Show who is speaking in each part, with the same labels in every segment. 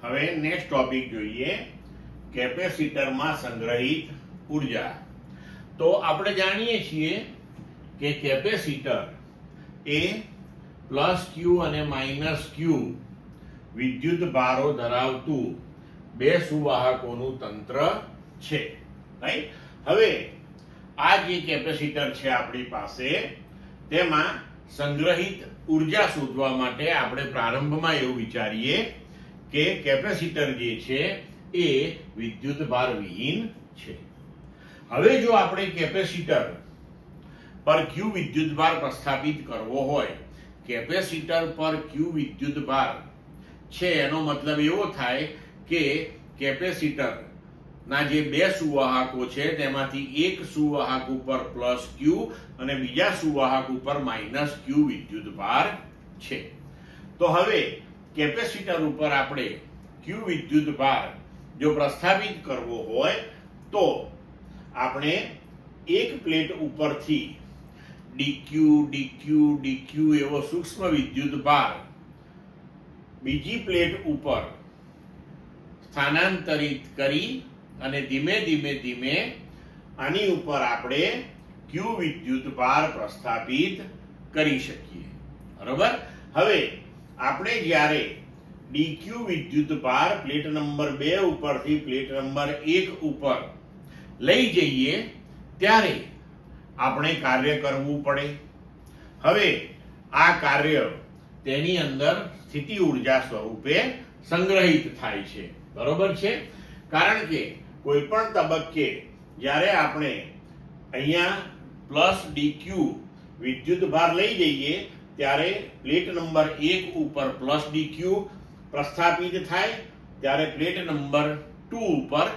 Speaker 1: હવે next topic જોઈએ, કેપેસિટરમાં સંગ્રહિત ઉર્જા. તો આપણે જાણીએ છીએ કે કેપેસિટર એ પ્લસ ક્યુ અને માઇનસ ક્યુ વિદ્યુત ભારો ધરાવતું બે સુવાહકોનું તંત્ર છે, રાઈટ. હવે આ જે કેપેસિટર છે આપણી પાસે, તેમાં સંગ્રહિત ઉર્જા શોધવા માટે આપણે પ્રારંભમાં એવું વિચારીએ કે કેપેસિટર જે છે એ વિદ્યુત ભાર વિહીન છે. હવે જો આપણે કેપેસિટર પર ક્યુ વિદ્યુત ભાર પ્રસ્થાપિત કરવો હોય, કેપેસિટર પર ક્યુ વિદ્યુત ભાર છે એનો મતલબ એવો થાય કે કેપેસિટર ના જે બે સુવાહકો છે તેમાંથી એક સુવાહક ઉપર પ્લસ ક્યુ અને બીજા સુવાહક ઉપર માઇનસ ક્યુ વિદ્યુત ભાર છે. તો હવે કેપેસિટર ઉપર આપણે ક્યુ વિદ્યુત ભાર જો પ્રસ્થાપિત કરવો હોય તો આપણે એક પ્લેટ ઉપરથી ડીક્યુ ડીક્યુ ડીક્યુ એવો સૂક્ષ્મ વિદ્યુત ભાર બીજી પ્લેટ ઉપર સ્થાનાંતરિત કરી અને ધીમે ધીમે આની ઉપર આપણે ક્યુ વિદ્યુત ભાર પ્રસ્થાપિત કરી શકીએ, બરોબર. હવે આપણે જ્યારે ડીક્યુ વિદ્યુત ભાર પ્લેટ નંબર 2 ઉપરથી પ્લેટ નંબર 1 ઉપર લઈ જઈએ ત્યારે આપણે કાર્ય કરવું પડે. હવે આ કાર્ય તેની અંદર સ્થિતિ ઉર્જા સ્વરૂપે સંગ્રહિત થાય છે, બરોબર છે. કારણ કે કોઈ પણ તબક્કે જ્યારે આપણે અહીંયા પ્લસ ડીક્યુ વિદ્યુત ભાર લઈ જઈએ ત્યારે પ્લેટ નંબર 1 ઉપર પ્લસ ડીક્યુ પ્રસ્થાપિત થાય, ત્યારે પ્લેટ નંબર 2 ઉપર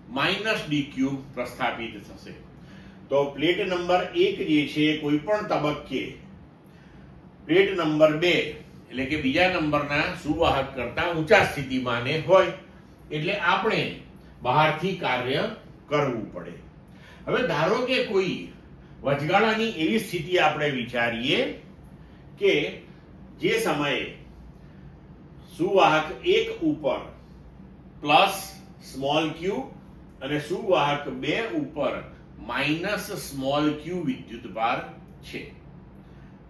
Speaker 1: માઇનસ ડીક્યુ પ્રસ્થાપિત થશે. તો પ્લેટ નંબર 1 જે છે કોઈ પણ તબક્કે પ્લેટ નંબર 2 એટલે કે બીજા નંબરના સુવાહક કરતા ઊંચા સ્થિતિમાને હોય, એટલે આપણે બહારથી કાર્ય કરવું પડે. હવે ધારો કે કોઈ વચગાળાની એવી સ્થિતિ આપણે વિચારીએ કે જે સમયે સુવાહક 1 ઉપર પ્લસ સ્મોલ ક્યુ અને સુવાહક 2 ઉપર માઇનસ સ્મોલ ક્યુ વિદ્યુત ભાર છે.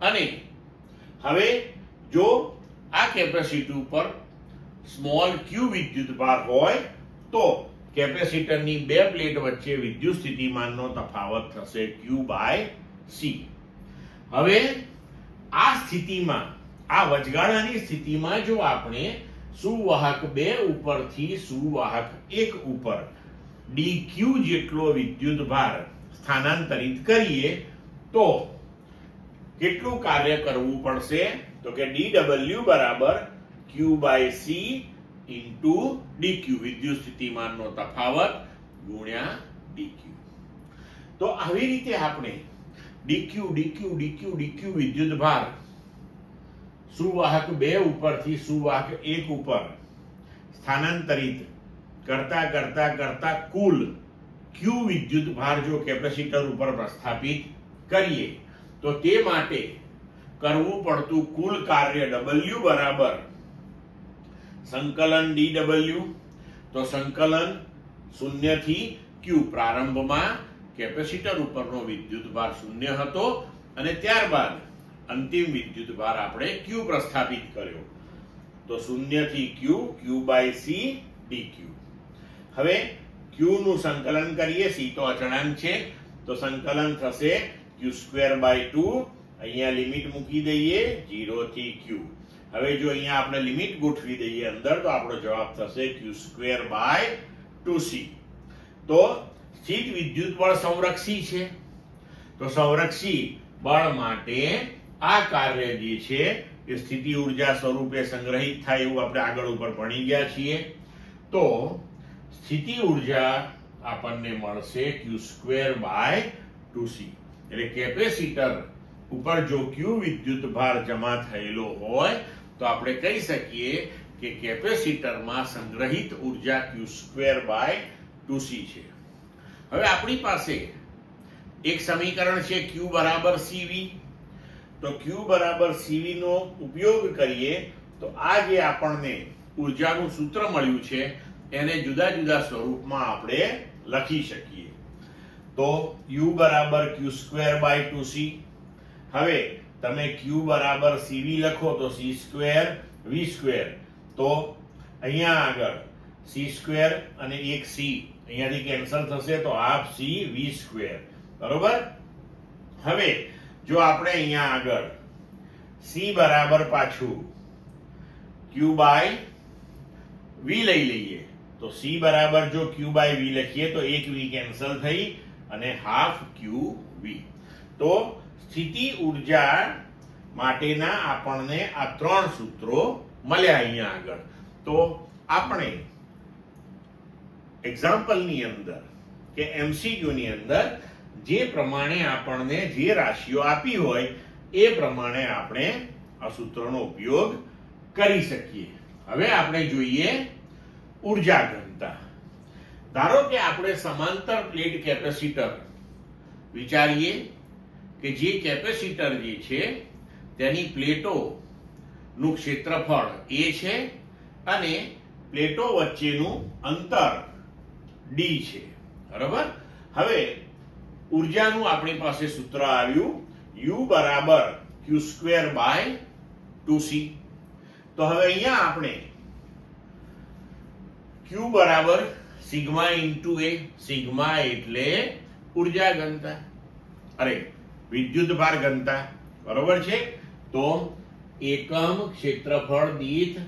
Speaker 1: અને હવે જો આ કેપેસિટર ઉપર સ્મોલ ક્યુ વિદ્યુત ભાર હોય તો કેપેસિટરની બે પ્લેટ વચ્ચે વિદ્યુત સ્થિતિમાનનો તફાવત થશે Q/C. હવે આ સ્થિતિમાં, આ વચગાળાની સ્થિતિમાં જો આપણે સુવાહક 2 ઉપરથી સુવાહક 1 ઉપર dq જેટલો વિદ્યુત ભાર સ્થાનાંતરિત કરીએ તો કેટલું કાર્ય કરવું પડશે? તો કે dw બરાબર Q/C ઇન્ટુ dq, વિદ્યુત સ્થિતિમાનનો તફાવત ગુણ્યા dq. તો આવી રીતે આપણે dq dq dq dq વિદ્યુત ભાર સુવાહક 2 ઉપરથી સુવાહક 1 ઉપર સ્થાનાંતરિત કરતા કુલ q વિદ્યુત ભાર જો કેપેસિટર ઉપર પ્રસ્થાપિત કરીએ તો તે માટે કરવું પડતું કુલ કાર્ય w બરાબર સંકલન dw. તો સંકલન 0 થી q, પ્રારંભમાં કેપેસિટર ઉપરનો વિદ્યુત ભાર 0 હતો અને ત્યારબાદ અંતિમ વિદ્યુત ભાર આપણે q પ્રસ્થાપિત કર્યો, તો 0 થી q, Q/C dq. હવે q નું સંકલન કરીએ, c તો અચળાંક છે, તો સંકલન થશે q²/2. અહીંયા લિમિટ મૂકી દઈએ 0 થી q. હવે જો અહીંયા આપણે લિમિટ ગોઠવી દઈએ અંદર તો આપણો જવાબ થશે q²/2c. તો સ્થિત વિદ્યુત બળ સંરક્ષી છે, તો સંરક્ષી બળ માટે આ કાર્ય જે છે એ સ્થિતિ ઉર્જા સ્વરૂપે સંગ્રહિત થાય એવું આપણે આગળ ઉપર ભણી ગયા છીએ. તો સ્થિતિ ઉર્જા આપણને મળશે q²/2c. એટલે કેપેસિટર ઉપર જો q વિદ્યુત ભાર જમા થયેલો હોય તો આપણે કહી શકીએ કે કેપેસિટરમાં સંગ્રહિત ઉર્જા q²/2c છે. હવે આપણી પાસે એક સમીકરણ છે q બરાબર cv. તો q બરાબર cv નો ઉપયોગ કરીએ તો આ જે આપણને ઉર્જાનું સૂત્ર મળ્યું છે એને જુદા જુદા સ્વરૂપમાં આપણે લખી શકીએ. તો U બરાબર q²/2c. હવે તમે q બરાબર cv લખો તો c² v². તો અહીંયા આગળ c² અને એક c અહીંયાથી કેન્સલ થશે તો ½ c v². બરોબર. હવે જો આપણે અહીંયા આગળ c બરાબર પાછું q/v લઈ લઈએ તો c બરાબર જો q/v લખીએ તો એક v કેન્સલ થઈ અને ½ qv. તો સ્થિતિ ઊર્જા માટેના આપણને આ ત્રણ સૂત્રો મળ્યા અહીંયા આગળ. તો આપણે એક્ઝામ્પલની અંદર કે MCQ ની અંદર જે પ્રમાણે આપણને જે રાશિઓ આપી હોય એ પ્રમાણે આપણે આ સૂત્રનો ઉપયોગ કરી શકીએ. હવે આપણે જોઈએ ઊર્જા ઘનતા. ધારો કે આપણે સમાંતર પ્લેટ કેપેસિટર વિચારીએ કે જે કેપેસિટર જે છે તેની પ્લેટો નું ક્ષેત્રફળ a છે અને પ્લેટો વચ્ચેનું અંતર d છે. બરાબર. હવે ઊર્જાનું આપણી પાસે સૂત્ર આવ્યું U બરાબર q²/2c. તો હવે અહીંયા આપણે q બરાબર સિગ્મા ઇન્ટુ a. સિગ્મા એટલે ઊર્જા ઘનતા, અરે વિદ્યુત ભાર ઘનતા. બરોબર છે. તો એકમ ક્ષેત્રફળ દીઠ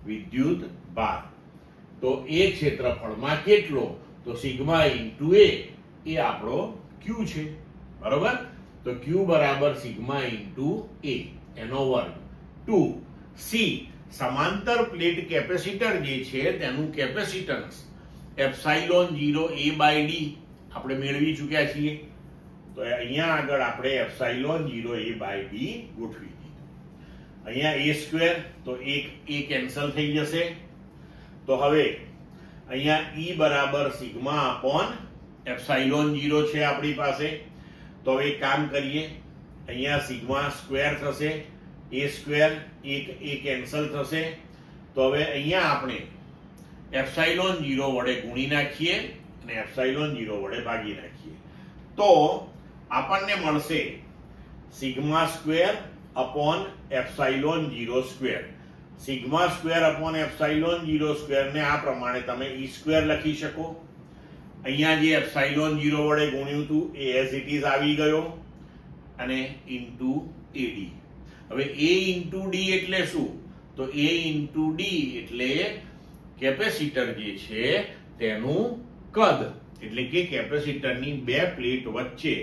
Speaker 1: વિદ્યુત ભાર. તો એ ક્ષેત્રફળમાં કેટલો? તો સિગ્મા ઇન્ટુ a એ આપણો q છે. બરોબર. તો q બરાબર સિગ્મા ઇન્ટુ a એનો વર્ગ 2c. સમાંતર પ્લેટ કેપેસિટર જે છે તેનું કેપેસિટન્સ ε0 a/d આપણે મેળવી ચૂક્યા છીએ. તો અહીંયા આગળ આપણે ε0 a/d ગોઠવી દીધું. અહીંયા a² તો એક a કેન્સલ થઈ જશે. તો હવે અહીંયા E બરાબર સિગ્મા અપોન ε0 છે આપણી પાસે. તો હવે એક કામ કરીએ, અહીંયા સિગ્મા સ્ક્વેર થશે, a² એક a કેન્સલ થશે. તો હવે અહીંયા આપણે ε0 વડે ગુણી નાખીએ અને ε0 વડે ભાગી નાખીએ તો આપણને મળશે σ² અપોન ε0². σ² અપોન ε0² ને આ પ્રમાણે તમે e² લખી શકો. અહીંયા જે ε0 વડે ગુણ્યું હતું એ એઝ ઇટ ઇઝ આવી ગયો અને ઇન્ટુ ad. હવે a ઇન્ટુ d એટલે શું? તો a ઇન્ટુ d એટલે કેપેસિટર જે છે તેનું કદ, એટલે કે કેપેસિટરની બે પ્લેટ વચ્ચે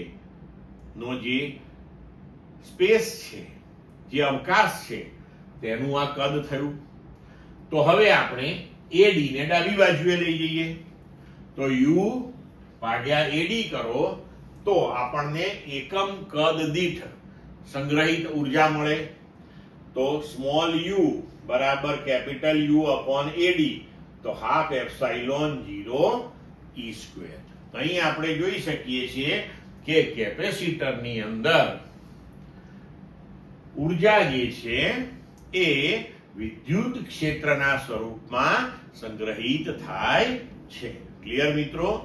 Speaker 1: નો જે સ્પેસ છે, જે અવકાશ છે તેનું આ કદ થયું. તો હવે આપણે AD ને ડાબી બાજુએ લઈ જઈએ તો U ભાગ્યા AD કરો તો આપણને એકમ કદ દીઠ સંગ્રહિત ઊર્જા મળે. તો સ્મોલ u બરાબર કેપિટલ U અપોન AD તો ½ ε0 e². અહીં આપણે જોઈ શકીએ છીએ કે કેપેસિટરની અંદર ઊર્જા જે છે એ વિદ્યુત ક્ષેત્રના સ્વરૂપમાં સંગ્રહિત થાય છે. ક્લિયર મિત્રો?